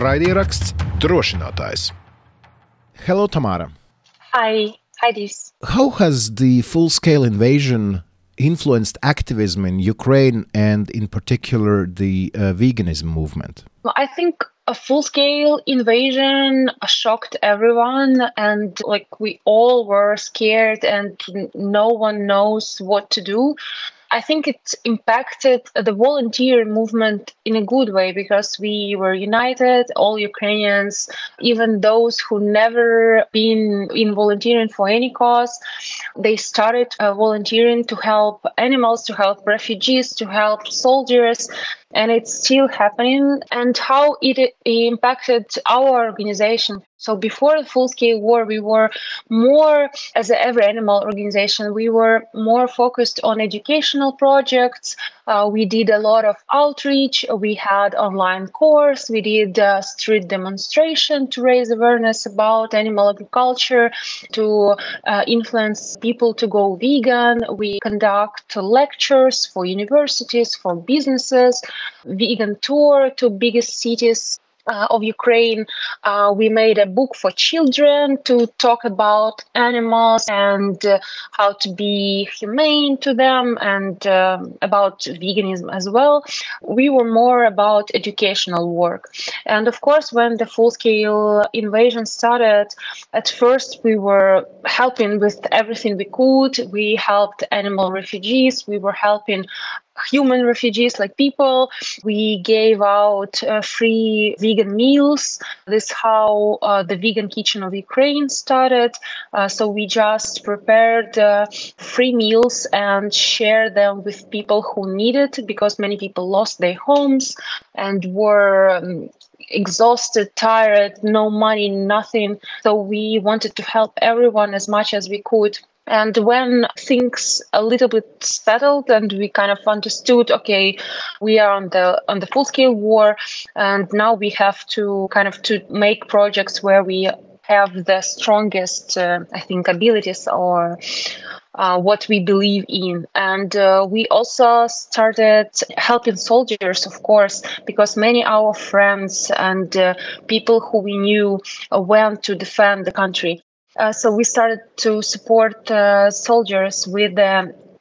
Raidieraksts Drošinātājs. Hello, Tamara. Hi, Dīvs. How has the full-scale invasion influenced activism in Ukraine and in particular the veganism movement? Well, I think a full-scale invasion shocked everyone, and we all were scared and no one knows what to do. I think it impacted the volunteer movement in a good way because we were united, all Ukrainians, even those who never been in volunteering for any cause. They started volunteering to help animals, to help refugees, to help soldiers. And it's still happening. And how it impacted our organization. So before the full-scale war, we were more, as an every animal organization, we were more focused on educational projects. We did a lot of outreach. We had online course. We did street demonstration to raise awareness about animal agriculture, to influence people to go vegan. We conduct lectures for universities, for businesses, vegan tour to biggest cities of Ukraine. We made a book for children to talk about animals and how to be humane to them and about veganism as well. We were more about educational work. And of course, when the full-scale invasion started, at first we were helping with everything we could. We helped animal refugees. We were helping human refugees like people. We gave out free vegan meals. This is how the vegan kitchen of Ukraine started. So we just prepared free meals and shared them with people who need it because many people lost their homes and were exhausted, tired, no money, nothing. So we wanted to help everyone as much as we could. And when things a little bit settled and we kind of understood, okay, we are on the full-scale war, and now we have to to make projects where we have the strongest, abilities or what we believe in. And we also started helping soldiers, of course, because many of our friends and people who we knew went to defend the country. So we started to support soldiers with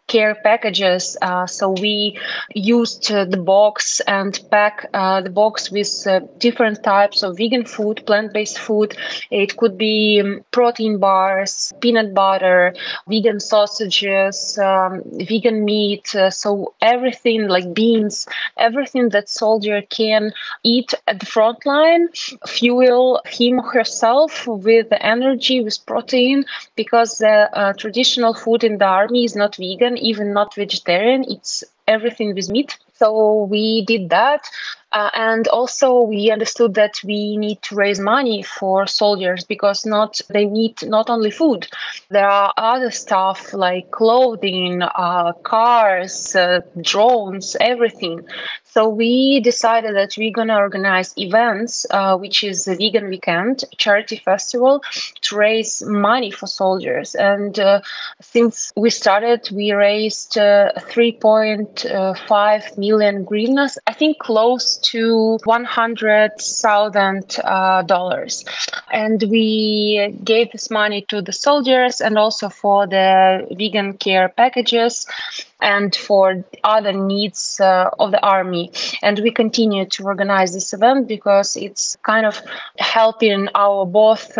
care packages. So we used the box and pack the box with different types of vegan food, plant-based food. It could be protein bars, peanut butter, vegan sausages, vegan meat. So everything like beans, everything that soldier can eat at the front line, fuel him or herself with the energy, with protein, because the traditional food in the army is not vegan, even not vegetarian. It's everything with meat. So we did that. And also we understood that we need to raise money for soldiers because they need not only food. There are other stuff like clothing, cars, drones, everything. So we decided that we're going to organize events, which is the Vegan Weekend, charity festival, to raise money for soldiers. And since we started, we raised 3.5 million hryvnias, I think close to $100,000. And we gave this money to the soldiers and also for the vegan care packages and for other needs of the army. And we continue to organize this event because it's kind of helping our both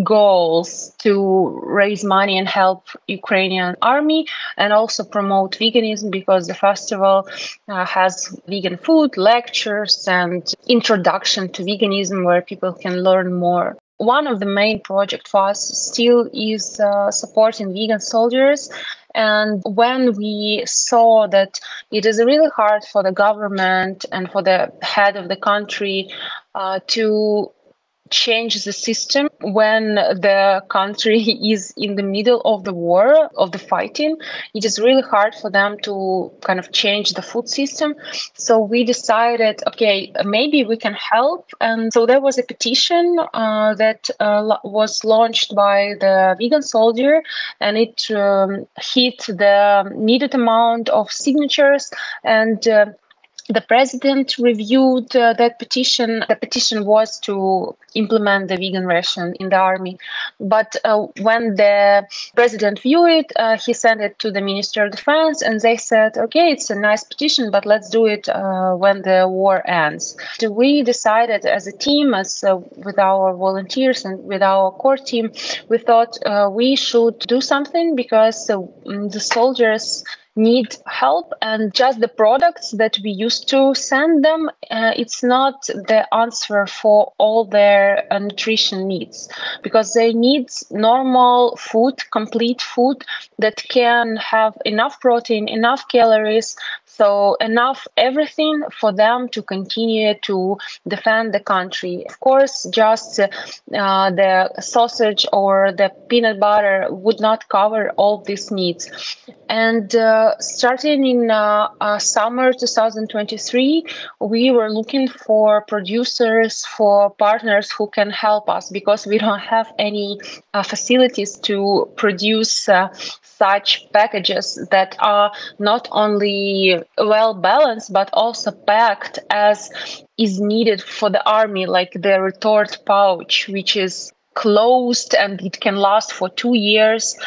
goals to raise money and help Ukrainian army and also promote veganism because the festival has vegan food, lectures and introduction to veganism where people can learn more. One of the main projects for us still is supporting vegan soldiers. And when we saw that it is really hard for the government and for the head of the country to change the system when the country is in the middle of the war, of the fighting, it is really hard for them to kind of change the food system. So we decided, okay, maybe we can help. And so there was a petition that was launched by the vegan soldier, and it hit the needed amount of signatures. And The president reviewed that petition. The petition was to implement the vegan ration in the army. But when the president viewed it, he sent it to the Ministry of Defense, and they said, okay, it's a nice petition, but let's do it when the war ends. So we decided as a team, with our volunteers and with our core team, we thought we should do something because the soldiers need help, and just the products that we used to send them, it's not the answer for all their nutrition needs, because they need normal food, complete food that can have enough protein, enough calories, so enough everything for them to continue to defend the country. Of course, just the sausage or the peanut butter would not cover all these needs. And starting in summer 2023, we were looking for producers, for partners who can help us, because we don't have any facilities to produce such packages that are not only well balanced, but also packed as is needed for the army, like the retort pouch, which is closed and it can last for 2 years.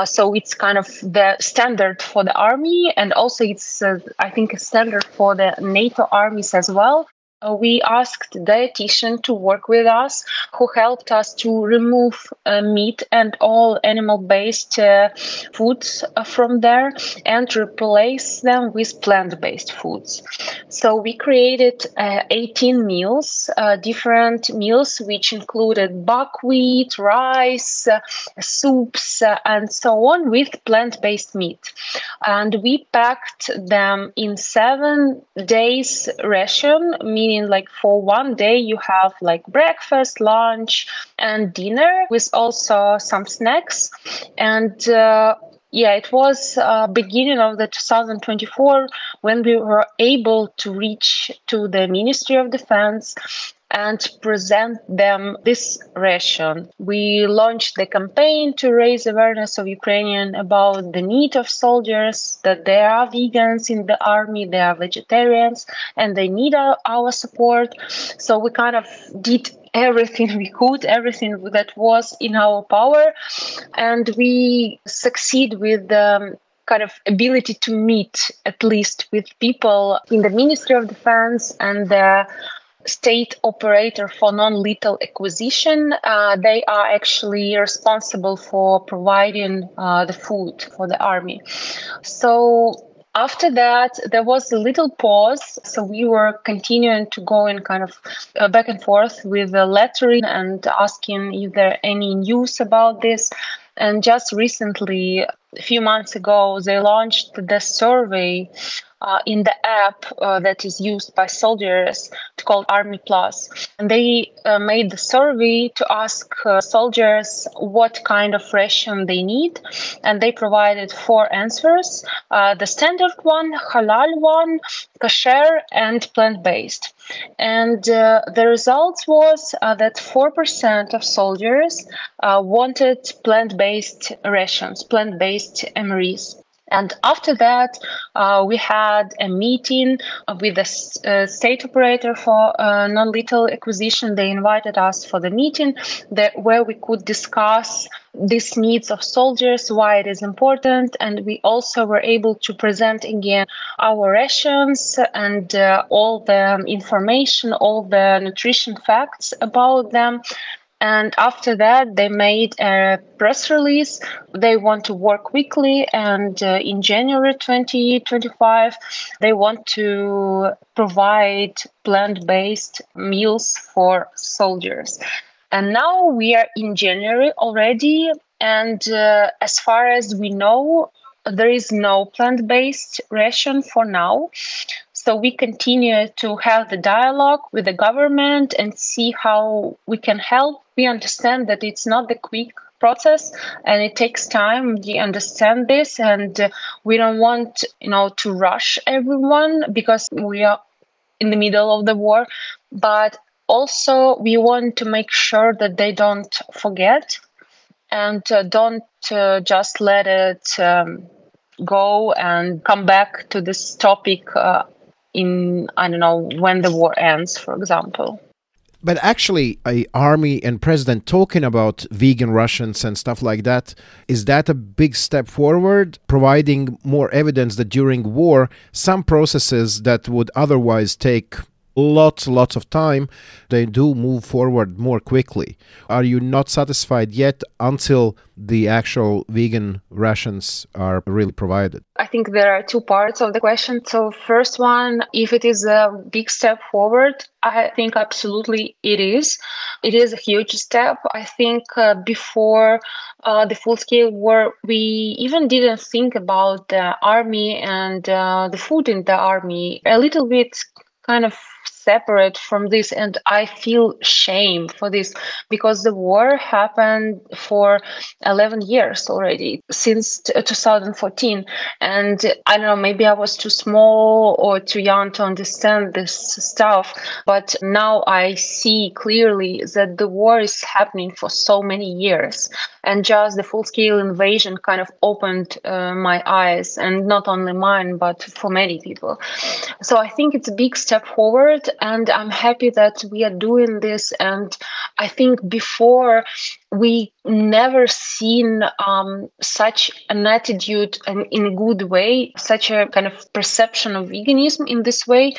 So it's kind of the standard for the army, and also it's, I think, a standard for the NATO armies as well. We asked a dietitian to work with us, who helped us to remove meat and all animal-based foods from there and replace them with plant-based foods. So we created 18 meals, different meals, which included buckwheat, rice, soups, and so on, with plant-based meat. And we packed them in 7 days ration, meaning like for 1 day you have like breakfast, lunch, and dinner, with also some snacks. And it was beginning of the 2024 when we were able to reach to the Ministry of Defense and present them this ration. We launched the campaign to raise awareness of Ukrainian about the need of soldiers, that there are vegans in the army, they are vegetarians, and they need our support. So we kind of did everything we could, everything that was in our power, and we succeed with kind of ability to meet at least with people in the Ministry of Defense and the state operator for non-lethal acquisition. They are actually responsible for providing the food for the army. So after that, there was a little pause. So we were continuing to go in kind of back and forth with the lettering and asking if there are any news about this. And just recently, a few months ago, they launched the survey in the app that is used by soldiers, called Army Plus. And they made the survey to ask soldiers what kind of ration they need. And they provided 4 answers. The standard one, halal one, kosher, and plant-based. And the results was that 4% of soldiers wanted plant-based rations, plant-based MREs. And after that, we had a meeting with the state operator for non-lethal acquisition. They invited us for the meeting where we could discuss these needs of soldiers, why it is important. And we also were able to present again our rations and all the information, all the nutrition facts about them. And after that, they made a press release. They want to work quickly. And in January 2025, they want to provide plant-based meals for soldiers. And now we are in January already. And as far as we know, there is no plant-based ration for now. So we continue to have the dialogue with the government and see how we can help. We understand that it's not the quick process and it takes time. We understand this, and we don't want, to rush everyone because we are in the middle of the war. But also we want to make sure that they don't forget and don't just let it go and come back to this topic in, I don't know, when the war ends, for example. But actually, a army and president talking about vegan Russians and stuff like that, is that a big step forward, providing more evidence that during war, some processes that would otherwise take lots of time, they do move forward more quickly? Are you not satisfied yet until the actual vegan rations are really provided? I think there are two parts of the question. So first one, if it is a big step forward, I think absolutely it is. It is a huge step. I think before the full-scale war, we even didn't think about the army and the food in the army. A little bit kind of separate from this, and I feel shame for this because the war happened for 11 years already, since 2014, and I don't know, maybe I was too small or too young to understand this stuff, but now I see clearly that the war is happening for so many years, and just the full-scale invasion kind of opened my eyes, and not only mine, but for many people. So I think it's a big step forward, and I'm happy that we are doing this. And I think before we never seen such an attitude and in a good way, such a kind of perception of veganism in this way.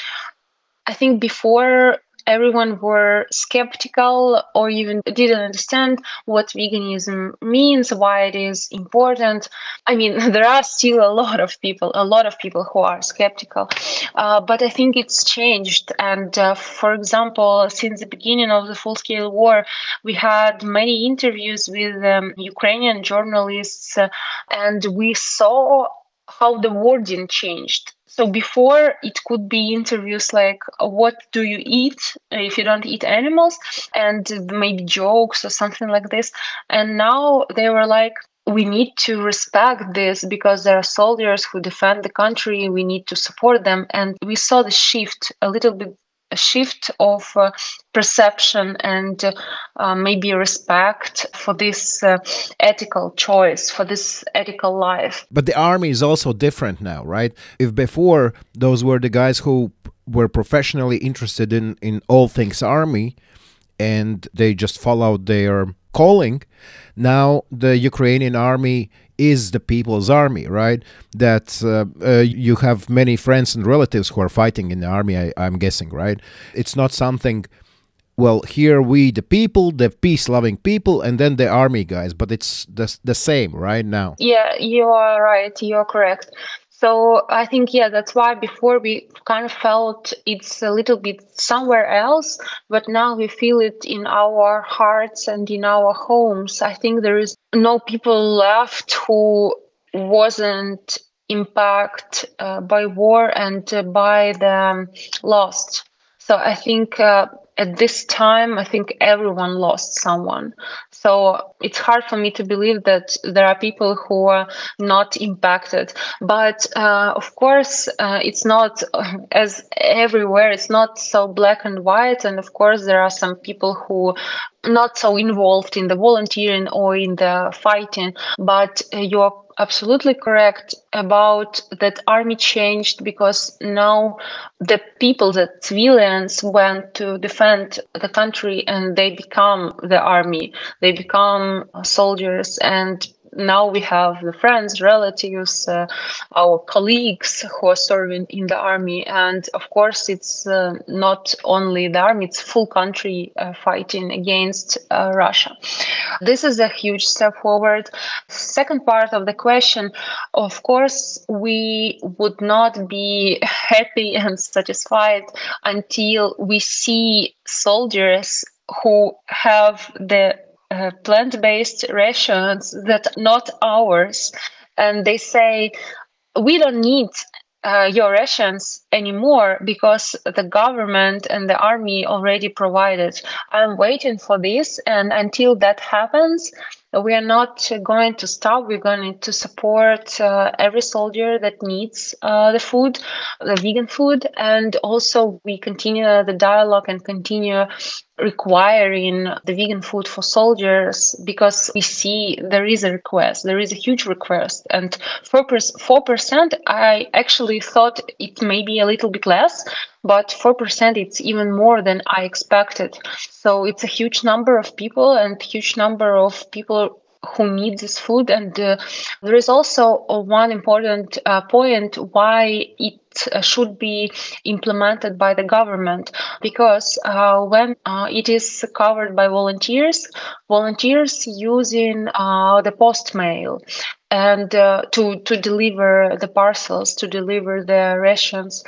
I think before everyone were skeptical or even didn't understand what veganism means, why it is important. I mean, there are still a lot of people who are skeptical, but I think it's changed. And for example, since the beginning of the full-scale war, we had many interviews with Ukrainian journalists, and we saw how the wording changed. So before, it could be interviews like, what do you eat if you don't eat animals? And maybe jokes or something like this. And now they were like, we need to respect this because there are soldiers who defend the country. We need to support them. And we saw the shift, a shift of perception and maybe respect for this ethical choice, for this ethical life. But the army is also different now, right? If before those were the guys who were professionally interested in all things army and they just followed their calling, now the Ukrainian army is the people's army, right? That you have many friends and relatives who are fighting in the army, I'm guessing, right? It's not something, well, here we, the people, the peace-loving people, and then the army guys, but it's the same right now. Yeah, you are right. You are correct. So I think, yeah, that's why before we kind of felt it's a little bit somewhere else, but now we feel it in our hearts and in our homes. I think there is no people left who wasn't impacted by war and by the loss. So I think at this time, I think everyone lost someone. So it's hard for me to believe that there are people who are not impacted. But of course, it's not as everywhere. It's not so black and white. And of course, there are some people who not so involved in the volunteering or in the fighting. But you're absolutely correct about that army changed because now the people, the civilians, went to defend the country and they become the army. They become soldiers, and now we have the friends, relatives, our colleagues who are serving in the army. And of course, it's not only the army, it's full country fighting against Russia. This is a huge step forward. Second part of the question, of course, we would not be happy and satisfied until we see soldiers who have the plant-based rations that not ours, and they say, we don't need your rations anymore because the government and the army already provided. I'm waiting for this, and until that happens, we are not going to stop. We're going to support every soldier that needs the food, the vegan food, and also we continue the dialogue and continue requiring the vegan food for soldiers because we see there is a request, there is a huge request. And 4%, I actually thought it may be a little bit less, but 4%, it's even more than I expected. So it's a huge number of people and huge number of people who need this food. And there is also one important point why it should be implemented by the government, because when it is covered by volunteers using the post mail and to deliver the parcels, to deliver the rations.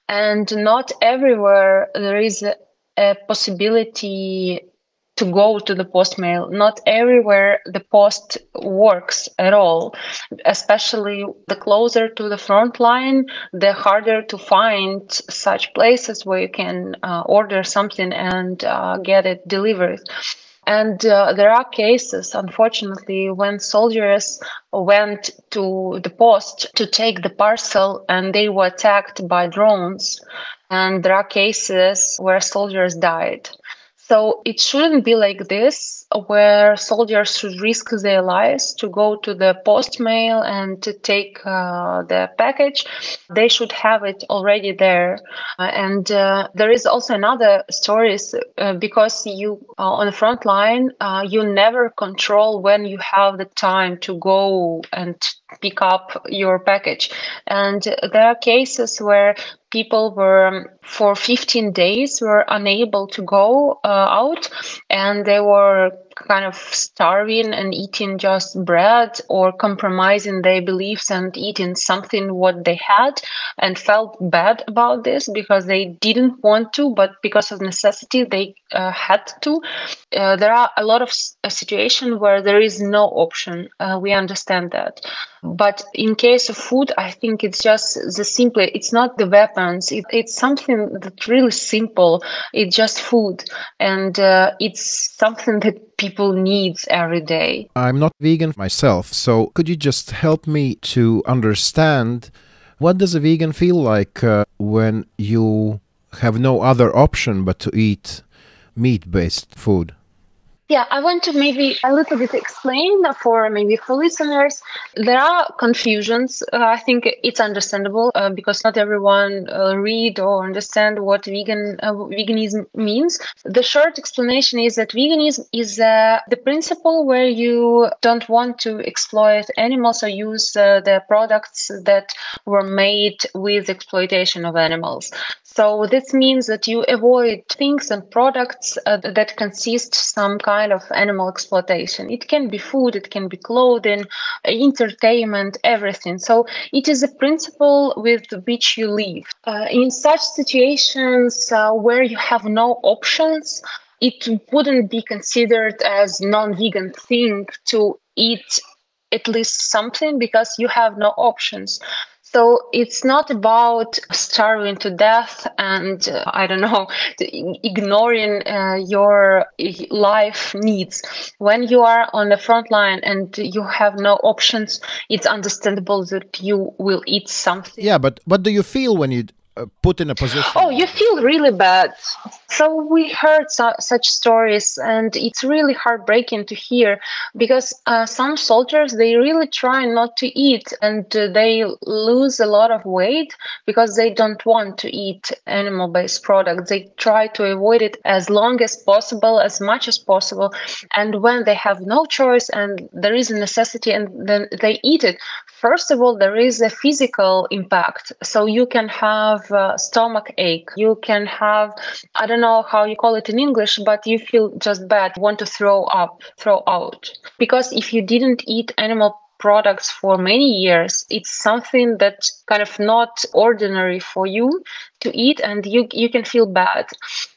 And not everywhere there is a possibility to go to the post mail. Not everywhere the post works at all, especially the closer to the front line, the harder to find such places where you can order something and get it delivered. And there are cases, unfortunately, when soldiers went to the post to take the parcel and they were attacked by drones. And there are cases where soldiers died. So it shouldn't be like this, where soldiers should risk their lives to go to the post mail and to take the package. They should have it already there. And there is also another story, because you on the front line, you never control when you have the time to go and pick up your package. And there are cases where people were for 15 days were unable to go out, and they were kind of starving and eating just bread or compromising their beliefs and eating something what they had, and felt bad about this because they didn't want to, but because of necessity they had to. There are a lot of situations where there is no option. We understand that. But in case of food, I think it's just the simple, it's not the weapons, it's something that's really simple. It's just food, and it's something that people need every day. I'm not vegan myself, so could you just help me to understand what does a vegan feel like when you have no other option but to eat meat-based food? Yeah, I want to maybe a little bit explain for listeners. There are confusions. I think it's understandable because not everyone read or understand what veganism means. The short explanation is that veganism is the principle where you don't want to exploit animals or use the products that were made with exploitation of animals. So this means that you avoid things and products that consist some kind of animal exploitation. It can be food, it can be clothing, entertainment, everything. So it is a principle with which you live. In such situations where you have no options, it wouldn't be considered as non-vegan thing to eat at least something because you have no options. So it's not about starving to death and, ignoring your life needs. When you are on the front line and you have no options, it's understandable that you will eat something. Yeah, but what do you feel when you put in a position? Oh, you feel really bad. So we heard such stories, and it's really heartbreaking to hear because some soldiers, they really try not to eat, and they lose a lot of weight because they don't want to eat animal-based products. They try to avoid it as long as possible, as much as possible. And when they have no choice and there is a necessity and then they eat it, first of all, there is a physical impact. So you can have stomach ache. You can have, I don't know how you call it in English, but you feel just bad, want to throw out. Because if you didn't eat animal products for many years, it's something that's kind of not ordinary for you to eat, and you can feel bad.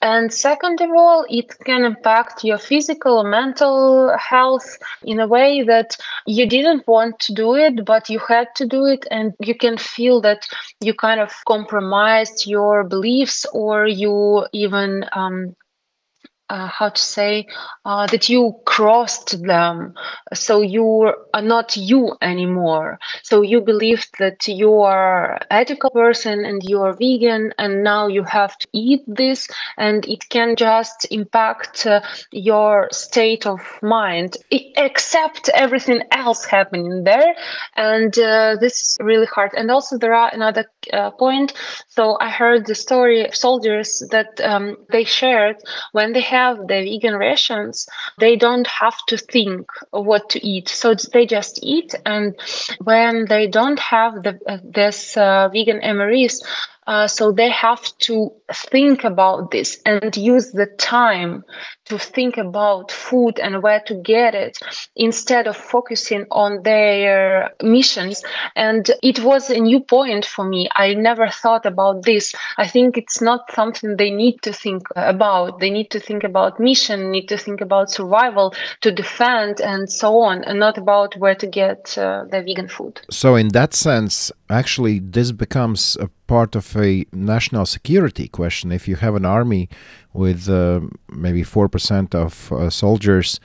And second of all, it can impact your physical, mental health in a way that you didn't want to do it, but you had to do it, and you can feel that you kind of compromised your beliefs, or you even that you crossed them, so you are not you anymore. So you believed that you are ethical person and you are vegan, and now you have to eat this, and it can just impact your state of mind, except everything else happening there. And this is really hard. And also there are another point. So I heard the story of soldiers that they shared when they have the vegan rations, they don't have to think what to eat. So they just eat. And when they don't have this vegan MREs, so they have to think about this and use the time to think about food and where to get it instead of focusing on their missions. And it was a new point for me. I never thought about this. I think it's not something they need to think about. They need to think about mission, need to think about survival, to defend and so on, and not about where to get the vegan food. So in that sense, actually, this becomes a part of a national security question. If you have an army with maybe 4% of soldiers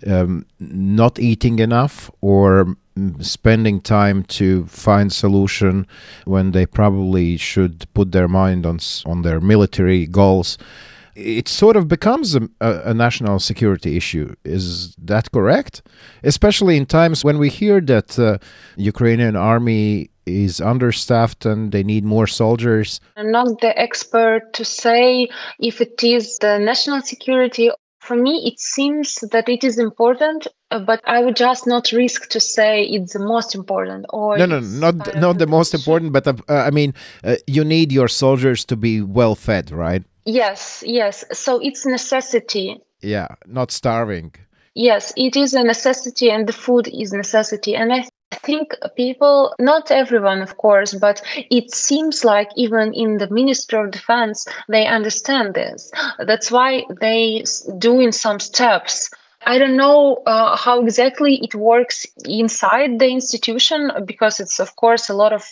not eating enough or spending time to find solution when they probably should put their mind on their military goals, it sort of becomes a national security issue. Is that correct? Especially in times when we hear that Ukrainian army is understaffed and they need more soldiers. I'm not the expert to say if it is the national security. For me, it seems that it is important, but I would just not risk to say it's the most important. Or not the most important, but I mean, you need your soldiers to be well fed, right? Yes. So it's necessity. Yeah, not starving. Yes, it is a necessity, and the food is necessity. And I think people, not everyone, of course, but it seems like even in the Ministry of Defense, they understand this. That's why they doing some steps. I don't know how exactly it works inside the institution, because it's, of course, a lot of,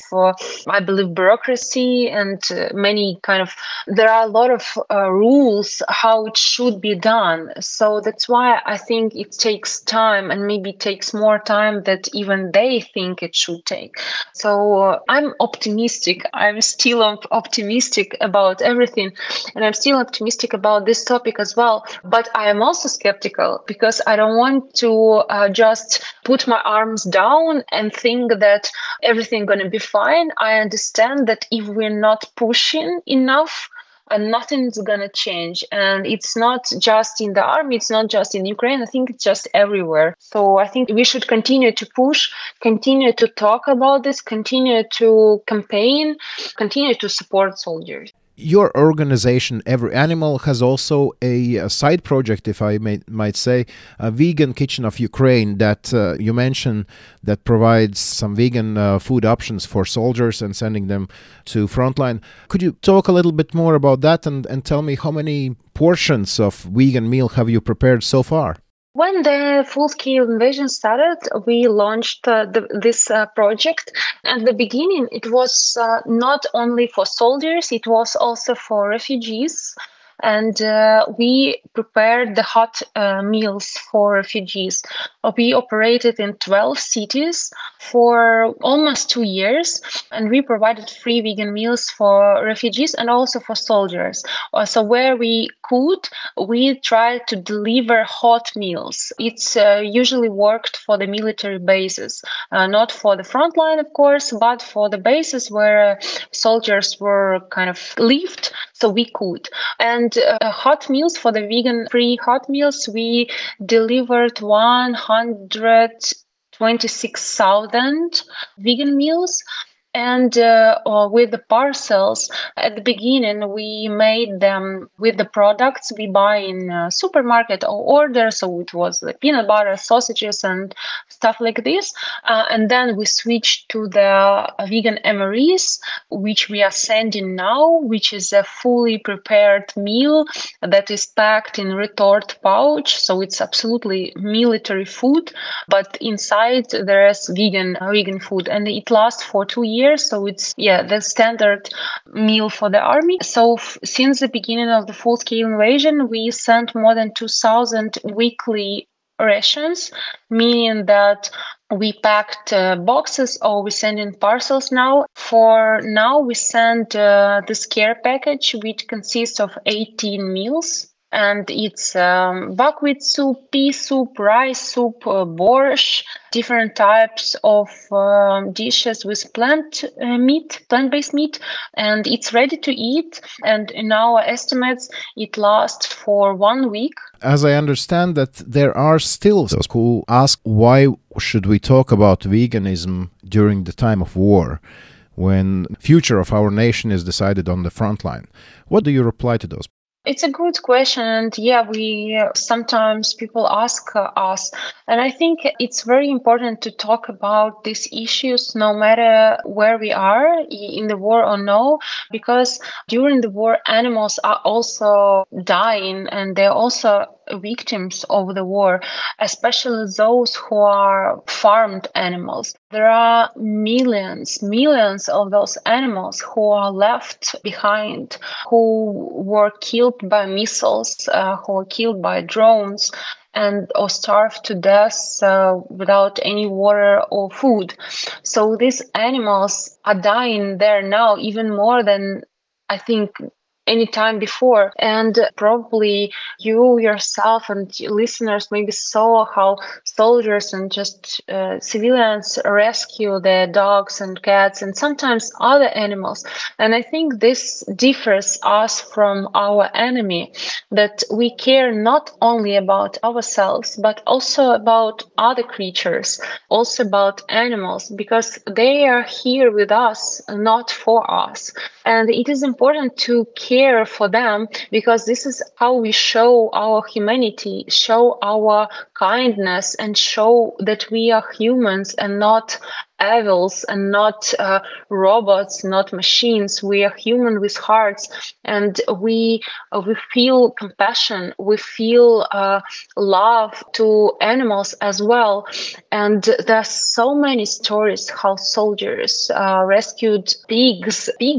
I believe, bureaucracy and there are a lot of rules how it should be done. So that's why I think it takes time, and maybe it takes more time that even they think it should take. So I'm optimistic. I'm still optimistic about everything, and I'm still optimistic about this topic as well. But I am also skeptical, because I don't want to just put my arms down and think that everything's going to be fine. I understand that if we're not pushing enough, nothing's going to change. And it's not just in the army, it's not just in Ukraine. I think it's just everywhere. So I think we should continue to push, continue to talk about this, continue to campaign, continue to support soldiers. Your organization, Every Animal, has also a side project, if I might say, a vegan kitchen of Ukraine that you mentioned, that provides some vegan food options for soldiers and sending them to frontline. Could you talk a little bit more about that and tell me how many portions of vegan meal have you prepared so far? When the full-scale invasion started, we launched this project. At the beginning, it was not only for soldiers, it was also for refugees. And we prepared the hot meals for refugees. We operated in 12 cities for almost 2 years, and we provided free vegan meals for refugees and also for soldiers. So where we could, we tried to deliver hot meals. It's usually worked for the military bases, not for the front line, of course, but for the bases where soldiers were kind of lived, so we could. And hot meals, for the vegan-free hot meals, we delivered 126,000 vegan meals. And with the parcels, at the beginning, we made them with the products we buy in supermarket or order. So it was the peanut butter, sausages, and stuff like this. And then we switched to the vegan MREs, which we are sending now, which is a fully prepared meal that is packed in retort pouch. So it's absolutely military food, but inside there is vegan food, and it lasts for 2 years. year. So it's, the standard meal for the army. So since the beginning of the full-scale invasion, we sent more than 2,000 weekly rations, meaning that we packed boxes or we send in parcels now. For now, we send this care package, which consists of 18 meals. And it's buckwheat soup, pea soup, rice soup, borscht, different types of dishes with plant-based meat, and it's ready to eat. And in our estimates, it lasts for 1 week. As I understand that there are still those who ask, why should we talk about veganism during the time of war, when the future of our nation is decided on the front line? What do you reply to those? It's a good question, and we sometimes people ask us, and I think it's very important to talk about these issues no matter where we are in the war or no, because during the war animals are also dying and they're also victims of the war, especially those who are farmed animals. There are millions of those animals who are left behind, who were killed by missiles, who were killed by drones, and or starved to death without any water or food. So these animals are dying there now even more than I think any time before. And probably you yourself and listeners maybe saw how soldiers and just civilians rescue their dogs and cats and sometimes other animals. And I think this differs us from our enemy, that we care not only about ourselves, but also about other creatures, also about animals, because they are here with us, not for us. And it is important to care for them, because this is how we show our humanity, show our kindness, and show that we are humans and not evils and not robots, not machines. We are human with hearts, and we feel compassion, we feel love to animals as well. And there's so many stories how soldiers rescued pig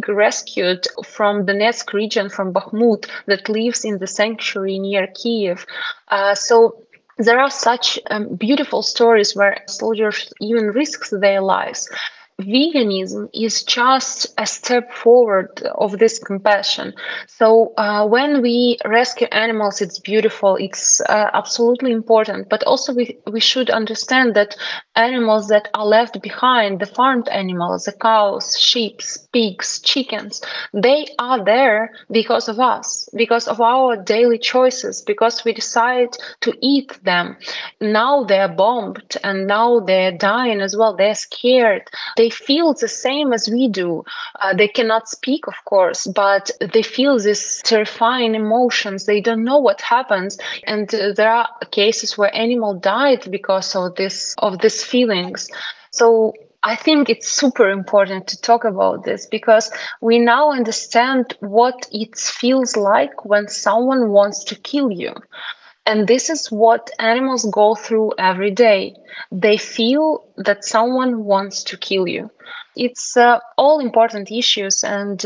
rescued from Donetsk region, from Bakhmut, that lives in the sanctuary near Kiev. So there are such beautiful stories where soldiers even risk their lives. Veganism is just a step forward of this compassion. So when we rescue animals, it's beautiful, it's absolutely important. But also we should understand that animals that are left behind, the farmed animals, the cows, sheep, pigs, chickens, they are there because of us, because of our daily choices, because we decide to eat them. Now they're bombed and now they're dying as well. They're scared. They feel the same as we do. They cannot speak, of course, but they feel these terrifying emotions. They don't know what happens. And there are cases where animal died because of these feelings. So I think it's super important to talk about this, because we now understand what it feels like when someone wants to kill you. And this is what animals go through every day. They feel that someone wants to kill you. It's all important issues, and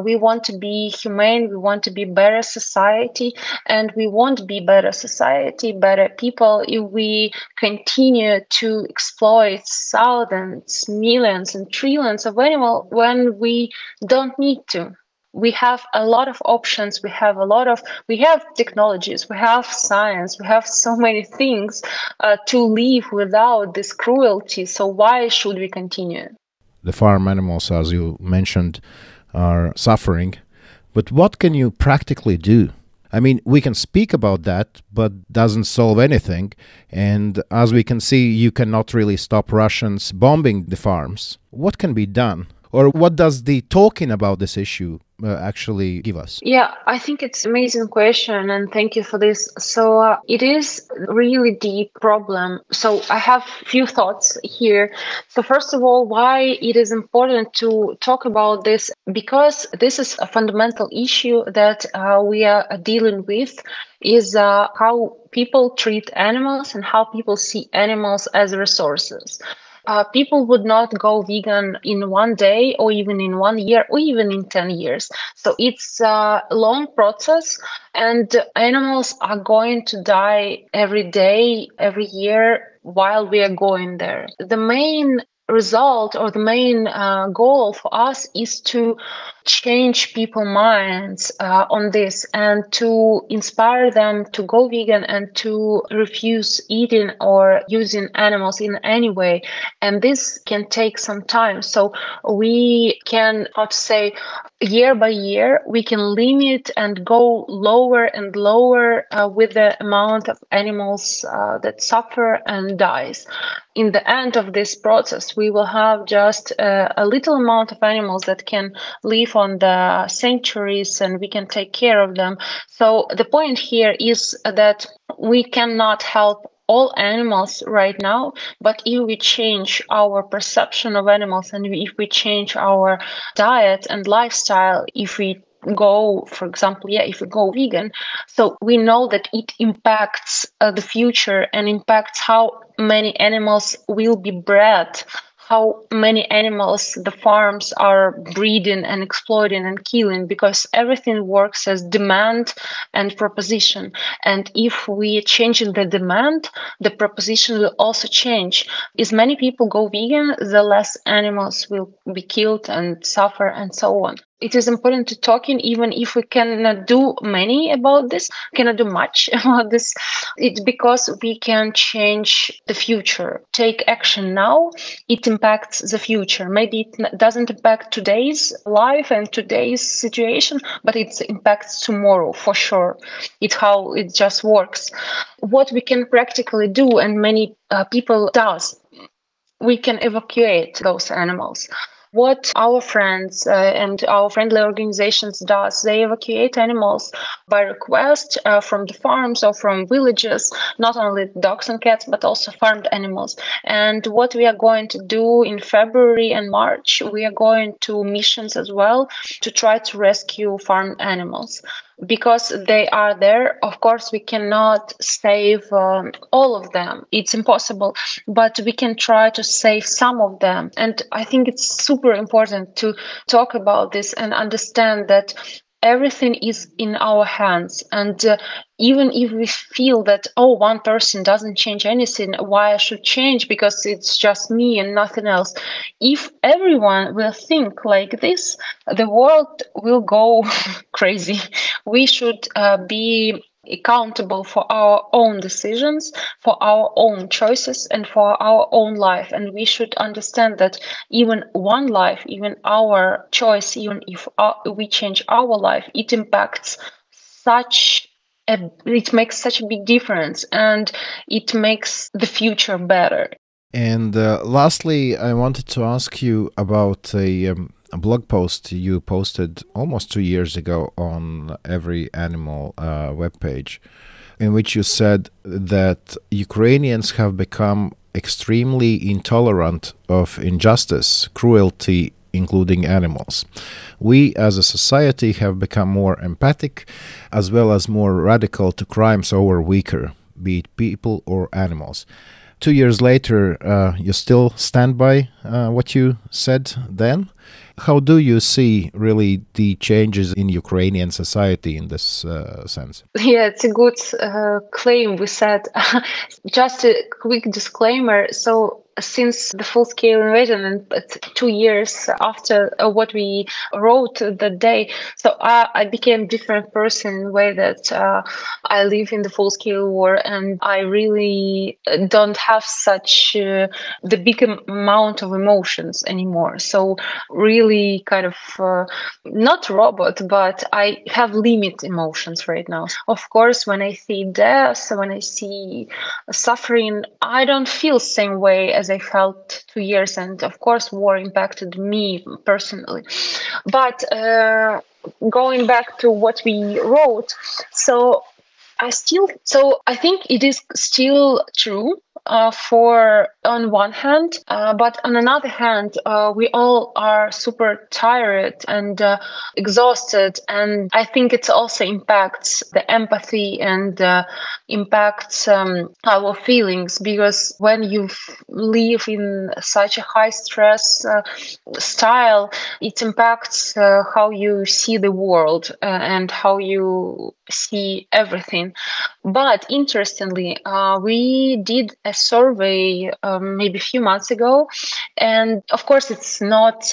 we want to be humane, we want to be better society, and we won't be better society, better people, if we continue to exploit thousands, millions, and trillions of animals when we don't need to. We have a lot of options, we have technologies, we have science, we have so many things to live without this cruelty. So why should we continue? The farm animals, as you mentioned, are suffering. But what can you practically do? I mean, we can speak about that, but doesn't solve anything. And as we can see, you cannot really stop Russians bombing the farms. What can be done? Or what does the talking about this issue actually give us? Yeah, I think it's an amazing question, and thank you for this. So it is a really deep problem. So I have a few thoughts here. So first of all, why it is important to talk about this, because this is a fundamental issue that we are dealing with, is how people treat animals and how people see animals as resources. people would not go vegan in one day or even in 1 year or even in 10 years. So it's a long process, and animals are going to die every day, every year while we are going there. The main result or the main goal for us is to change people's minds on this and to inspire them to go vegan and to refuse eating or using animals in any way. And this can take some time. So we can, how to say, year by year, we can limit and go lower and lower with the amount of animals that suffer and dies. In the end of this process, we will have just a little amount of animals that can live on the sanctuaries and we can take care of them. So the point here is that we cannot help all animals right now, but if we change our perception of animals and if we change our diet and lifestyle, if we go, for example, if we go vegan, so we know that it impacts the future and impacts how many animals will be bred, how many animals the farms are breeding and exploiting and killing, because everything works as demand and proposition. And if we are changing the demand, the proposition will also change. As many people go vegan, the less animals will be killed and suffer and so on. It is important to talk in, even if we cannot do many about this, cannot do much about this. It's because we can change the future. Take action now, it impacts the future. Maybe it doesn't impact today's life and today's situation, but it impacts tomorrow for sure. It's how it just works. What we can practically do, and many people does, we can evacuate those animals. What our friends and our friendly organizations does, they evacuate animals by request from the farms or from villages, not only dogs and cats, but also farmed animals. And what we are going to do in February and March, we are going to missions as well to try to rescue farmed animals. Because they are there, of course, we cannot save all of them. It's impossible, but we can try to save some of them. And I think it's super important to talk about this and understand that everything is in our hands. And even if we feel that, one person doesn't change anything, why I should change because it's just me and nothing else. If everyone will think like this, the world will go crazy. We should be accountable for our own decisions, for our own choices, and for our own life. And we should understand that even one life, even our choice, even if we change our life, it impacts it makes such a big difference, and it makes the future better. And lastly, I wanted to ask you about a blog post you posted almost 2 years ago on Every Animal webpage, in which you said that Ukrainians have become extremely intolerant of injustice, cruelty, including animals. We as a society have become more empathic as well as more radical to crimes over weaker, be it people or animals. 2 years later, you still stand by what you said then? How do you see really the changes in Ukrainian society in this sense? Yeah, it's a good claim we said. Just a quick disclaimer. So since the full-scale invasion and 2 years after what we wrote that day, so I became a different person in the way that I live in the full-scale war, and I really don't have such the big amount of emotions anymore. So really kind of not robot, but I have limit emotions right now. Of course, when I see death, when I see suffering, I don't feel the same way as I felt 2 years, and of course war impacted me personally. But going back to what we wrote, I think it is still true for on one hand, but on another hand, we all are super tired and exhausted, and I think it also impacts the empathy and impacts our feelings, because when you live in such a high stress style, it impacts how you see the world and how you see everything. But interestingly, we did a survey maybe a few months ago, and of course it's not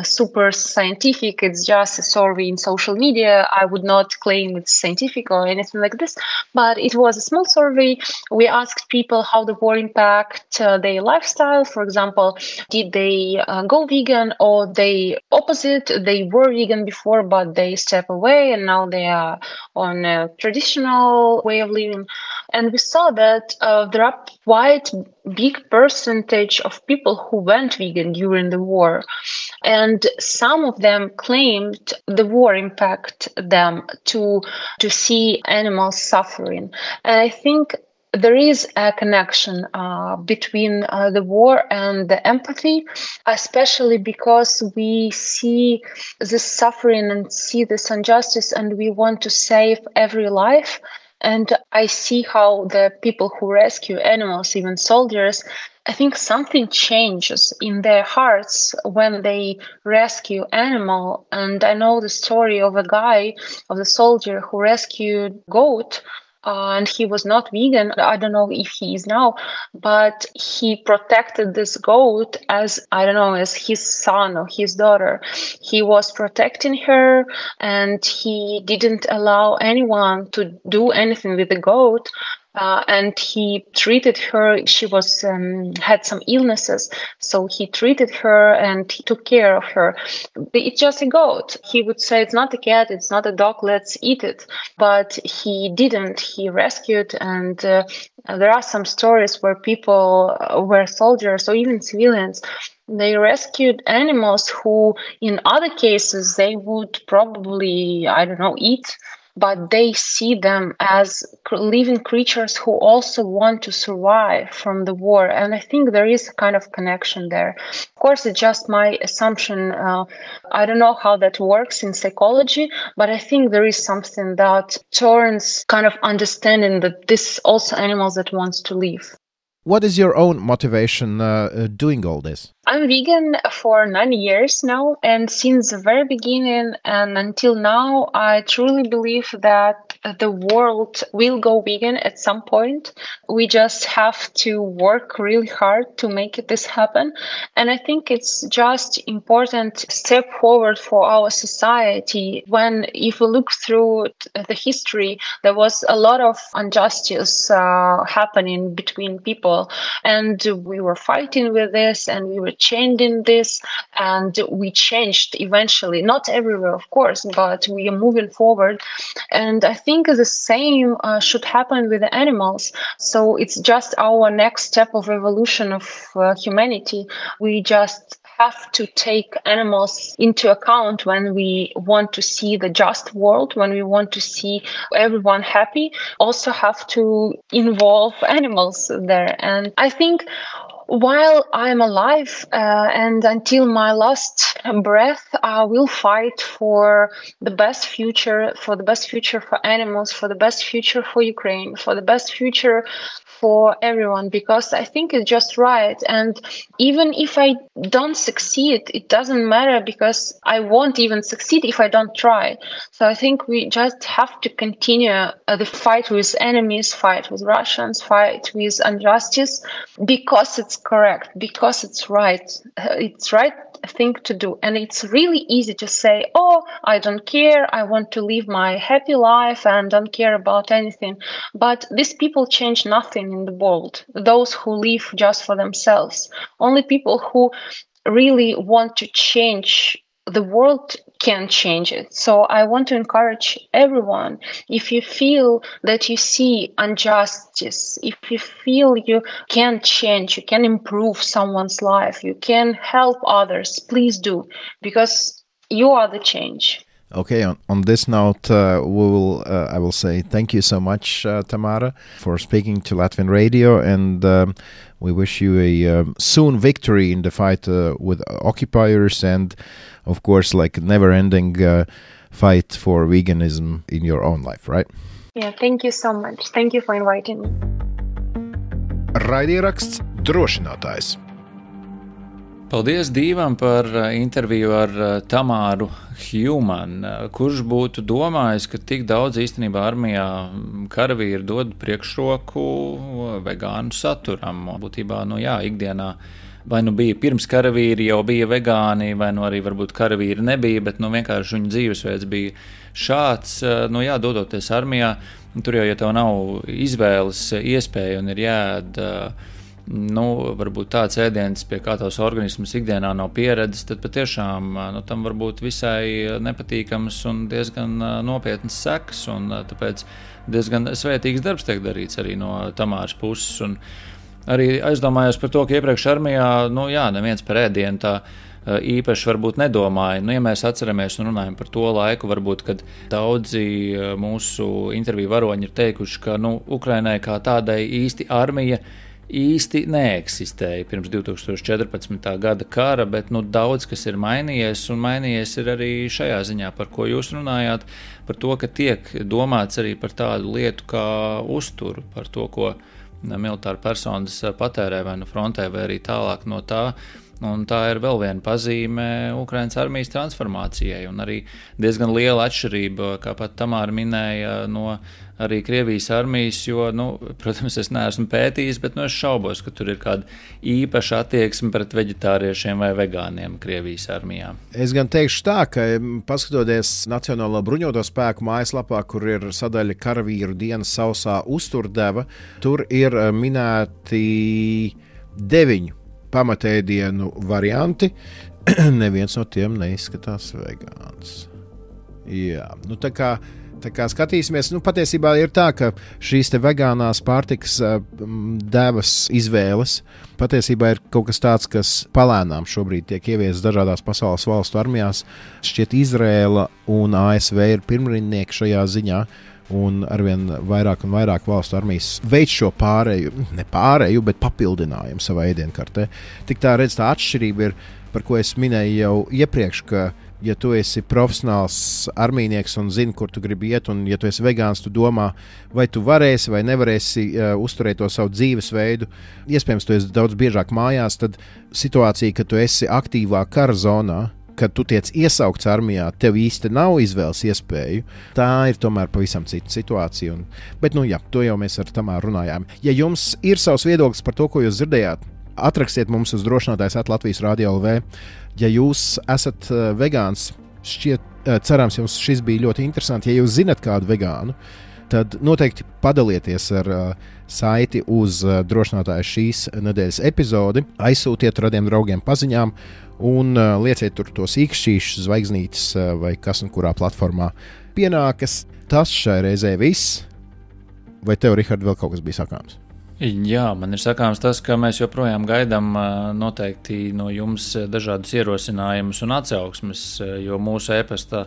super scientific, it's just a survey in social media. I would not claim it's scientific or anything like this, but it was a small survey. We asked people how the war impact their lifestyle. For example, did they go vegan, or they opposite, they were vegan before but they step away and now they are on a traditional way of living. And we saw that there are quite big percentage of people who went vegan during the war, and some of them claimed the war impact them to see animals suffering. And I think there is a connection between the war and the empathy, especially because we see this suffering and see this injustice, and we want to save every life. And I see how the people who rescue animals, even soldiers, I think something changes in their hearts when they rescue animal. And I know the story of a guy, of the soldier who rescued goat. And he was not vegan. I don't know if he is now, but he protected this goat as, I don't know, as his son or his daughter. He was protecting her, and he didn't allow anyone to do anything with the goat. And he treated her. She was had some illnesses, so he treated her and he took care of her. It's just a goat. He would say, it's not a cat, it's not a dog, let's eat it. But he didn't. He rescued, and there are some stories where people were soldiers or even civilians. They rescued animals who, in other cases, they would probably, I don't know, eat. But they see them as living creatures who also want to survive from the war. And I think there is a kind of connection there. Of course, it's just my assumption. I don't know how that works in psychology, but I think there is something that turns kind of understanding that this also animals that wants to live. What is your own motivation doing all this? I'm vegan for 9 years now, and since the very beginning and until now, I truly believe that the world will go vegan at some point. We just have to work really hard to make this happen. And I think it's just important step forward for our society. When, if we look through the history, there was a lot of injustice happening between people, and we were fighting with this, and we were changing this, and we changed eventually, not everywhere of course, but we are moving forward. And I think the same should happen with the animals. So it's just our next step of evolution of humanity. We just have to take animals into account when we want to see the just world, when we want to see everyone happy. Also have to involve animals there. And I think while I'm alive and until my last breath, I will fight for the best future, for animals, for the best future for Ukraine, for the best future for everyone, because I think it's just right. And even if I don't succeed, it doesn't matter, because I won't even succeed if I don't try. So I think we just have to continue the fight with enemies, fight with Russians, fight with injustice, because it's correct, because it's right. It's right thing to do. And it's really easy to say, oh, I don't care, I want to live my happy life and don't care about anything. But these people change nothing in the world. Those who live just for themselves. Only people who really want to change the world can change it. So I want to encourage everyone, if you feel that you see injustice, if you feel you can change, you can improve someone's life, you can help others, please do, because you are the change. Okay, on this note, I will say thank you so much, Tamara, for speaking to Latvian Radio, and we wish you a soon victory in the fight with occupiers, and of course, like never-ending fight for veganism in your own life, right? Yeah, thank you so much. Thank you for inviting me. Raidieraksts Drošinātājs. Paldies Dīvam par interviju ar Tamaru Human, kurš būtu domājis, ka tik daudz īstenībā armijā karavīri dod priekšroku vegānu saturam. Būtībā, ikdienā vai bija pirms karavīri jau bija vegāni, vai arī varbūt karavīri nebija, bet vienkārši viņu dzīvesveids bija šāds, dodoties armijā, tur jau, ja tev nav izvēles iespēja un ir jāēd varbūt tāds ēdiens, pie kā tavs organisms ikdienā nav pieredzis, tad patiešām tam var būt visai nepatīkams un diezgan nopietnas sekas, un tāpēc diezgan svētīgs darbs tiek darīts arī no Tamāras puses. Un arī aizdomājos par to, ka iepriekš armijā, neviens par ēdienu tā īpaši varbūt nedomāja. Ja mēs atceramies un runājam par to laiku, varbūt, kad daudzi mūsu interviju varoņi ir teikuši, ka Ukrainai kā tādai īsti armija īsti neeksistēja pirms 2014. gada kara, bet daudz kas ir mainījies, un mainījies ir arī šajā ziņā, par ko jūs runājāt, par to, ka tiek domāts arī par tādu lietu kā uzturu, par to, ko militāri personas patērē vai frontē, vai arī tālāk no tā. Un tā ir vēl viena pazīme Ukrainas armijas transformācijai, un arī diezgan liela atšķirība, kā pat Tamāra minēja, no arī Krievijas armijas, jo, protams, es neesmu pētījis, bet es šaubos, ka tur ir kāda īpaša attieksme pret veģetāriešiem vai vegāniem Krievijas armijā. Es gan teikšu tā, ka paskatoties Nacionālo bruņoto spēku mājaslapā, kur ir sadaļa karavīru dienas sausā uzturdeva, tur ir minēti 9 pamatēdienu varianti. Neviens no tiem neizskatās vegāns. Jā, tā kā skatīsimies, patiesībā ir tā, ka šīs te vegānās pārtikas devas izvēles patiesībā ir kaut kas tāds, kas palēnām šobrīd tiek ieviests dažādās pasaules valstu armijās. Šķiet Izraela un ASV ir pirmrindnieki šajā ziņā, un arvien vairāk un vairāk valstu armijas veids šo bet papildinājumu savā ēdienkartē. Tik tā redz, tā atšķirība ir, par ko es minēju jau iepriekš, ka ja tu esi profesionāls armijnieks un zini, kur tu gribi iet, un ja tu esi vegāns, tu domā, vai tu varēsi vai nevarēsi uzturēt to savu dzīvesveidu. Iespējams, tu esi daudz biežāk mājās, tad situācija, ka tu esi aktīvā kara zonā, kad tu tiec iesaukts armijā, tev īsti nav izvēles iespēju. Tā ir tomēr pavisam cita situācija. Bet, to jau mēs ar Tamāru runājām. Ja jums ir savs viedoklis par to, ko jūs dzirdējāt, atrakstiet mums uz Drošinātājs @Latvijas Radio LV. Ja jūs esat vegāns, cerams, jums šis bija ļoti interesanti. Ja jūs zinat kādu vegānu, tad noteikti padalieties ar saiti uz Drošinātāja šīs nedēļas epizodi, aizsūtiet radiem draugiem paziņām un lieciet tur tos īkšķīšus, zvaigznītes vai kas un kurā platformā pienākas. Tas šai reizē viss. Vai tev, Rihard, vēl kaut kas bija sakāms? Jā, man ir sakāms tas, ka mēs joprojām gaidām noteikti no jums dažādus ierosinājumus un atsauksmes, jo mūsu e-pasta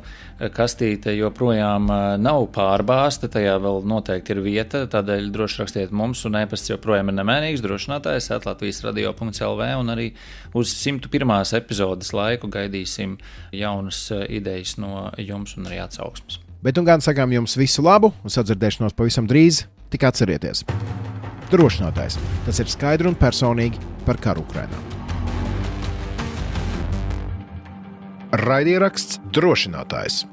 kastīte joprojām nav pārbāzta, tajā vēl noteikti ir vieta, tādēļ droši rakstiet mums, un e-pasts joprojām ir nemēnīgs, Drošinātājs @latviasradio.lv, un arī uz 101. epizodes laiku gaidīsim jaunas idejas no jums un arī atsauksmes. Bet un gan sakām jums visu labu un sadzirdēšanos pavisam drīz, tik atcerieties. Drošinātājs. Tas ir skaidri un personīgi par karu Ukrainā. Raidieraksts Drošinātājs.